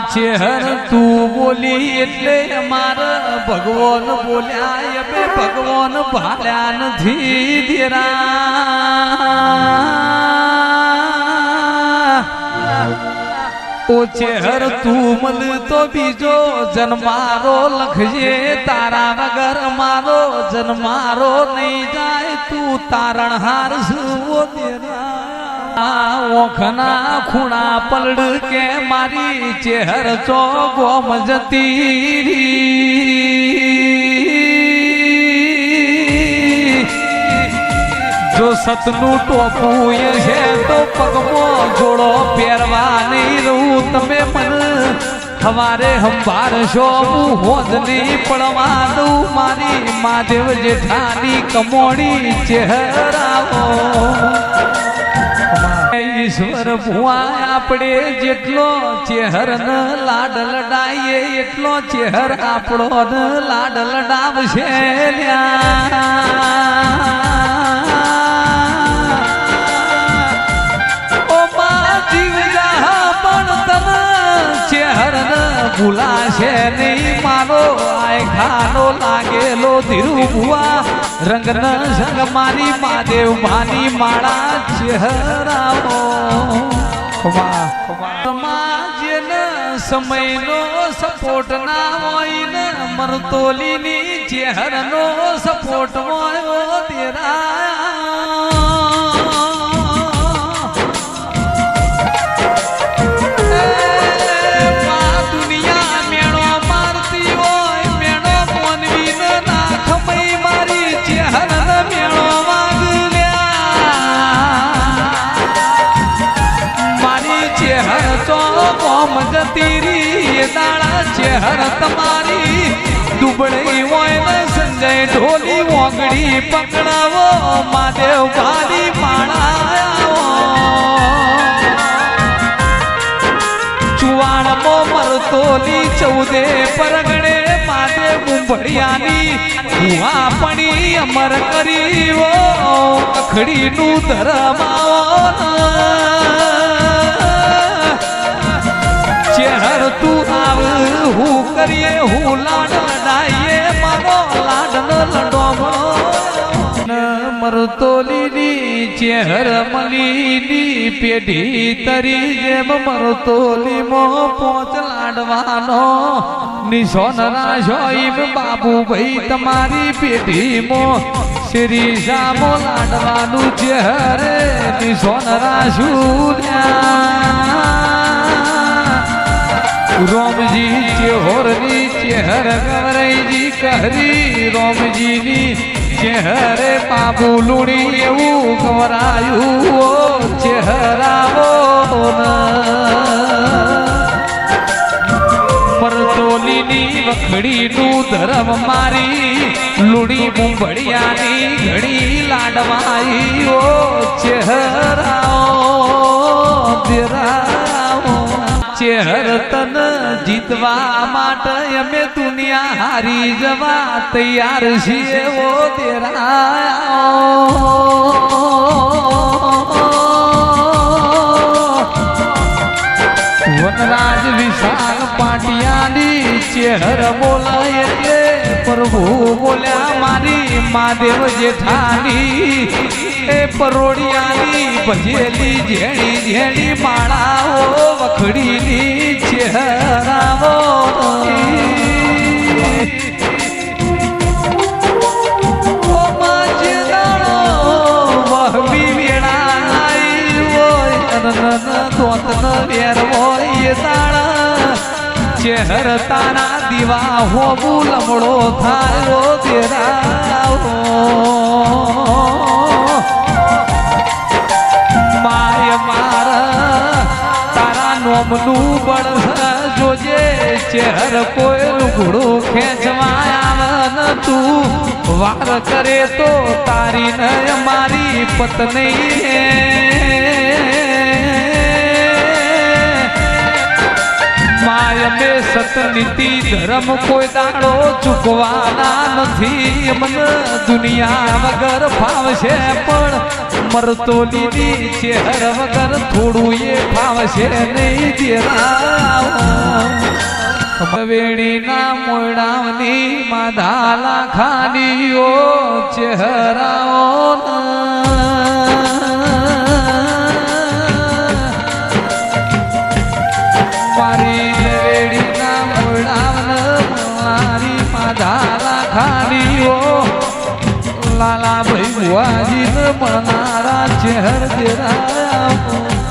ચેહર તું બોલી એટલે મારા ભગવાન બોલ્યા બે ભગવાન ભાલ્યા નથી દેરા ઓ ચેહર તું મલ તો બીજો જન્મારો લખજે તારા વગર મારો જન્મારો નહીં જાય તું તારણહાર સુવો દેરા ઓખના ખૂણા પલડ કે મારી ચેહર ચો ગોમ જતી જો સતનું ટોપું છે તો પગમાં જોડો પહેરવા નહીં રહું તમે મન હવારે સંભાળશો હું હોજની પડવા દઉં મારી મહાદેવ જેઠાની કમોડી ચહેરાવો ઈશ્વર ભુવા આપણે જેટલો ચેહર ન લાડ લડાઈએ એટલો ચેહર આપણો ન લાડ લડાવશે ચેહર ન ભૂલાશે નહીં મારો આય ખાનો લાગેલો ધીરુ ભુવા રંગ ન સંગ મારી મહાદેવ માની માળા ચહેરાવો જેને સમયનો સપોર્ટ ના હોય ને મરતોલીની ચેહરનો સપોર્ટ હોય તેરા ચેહર તમારી દુબળી હોય ને સંજય ઢોલી ઓગળી પકડાવો મહાદેવ ભાલી માળા ચુવાણમો મરતોલી 14 પરગણે મહાદેવ મુંભળિયાની હુઆ પડી અમર કરી ઓ અખડીનું ધરમાવો ચેહર તું આવ હું કરીએ હું લાડ લડાઈએ મારો લાડ ન લડો મરતોલીની ચેહર મલીની પેઢી તરી જેમ મરતોલીમાં પોચ લાડવાનો નિશોન રાશોઈમ બાબુભાઈ તમારી પેઢીમાં શ્રી સામો લાડવાનું ચેહરે નિશોન રાશું રોમજી ચેહોરની ચેહર ગવરાઈજી કહરી રોમજીની ચેહરે બાબુ લુણી એવું ગવરાયું ચેહરાવો પરતોલીની વખડીનું ધરમ મારી લુણી મુંબળિયાની ઘડી લાડવાઈ ઓ ચેહરાઓ દેરાવો ચેહર તન જીતવા માટે અમે દુનિયા હારી જવા તૈયાર છીએ ઓ તેરા વનરાજ વિશાલ પાટિયાની ચેહર બોલાય એટલે પ્રભુ બોલ્યા મારી મહાદેવ જેઠાની એ પરોડિયાની ભજેલી ઝેણી ઝેણી માળાઓ વખડીની ચહેરાવો વહમી વેળા વેરવો એ તાણા ચેહર તારા દીવા હોવું લમડો થાય તેરાવો માય મારા તારા નોમનું બળ જોજે ચેહર કોઈ લુગડું ખેંચવા આવે તું વાર કરે તો તારી ન મારી પત્ની માય મે સતનીતિ ધર્મ કોઈ દાડો ચૂકવાના નથી મને દુનિયા વગર ફાવશે પણ મરતોલીની ચેહર વગર થોડું એ ફાવશે નહીં દેરા વેણીના મોડાવની માધાલા ખાડીઓ ચહેરાઓ મારી વેણીના મોડાવન મારી માધાલા ખાડીઓ લાલા ભાઈ ભુવાજી મળનારા ચહેર દેરા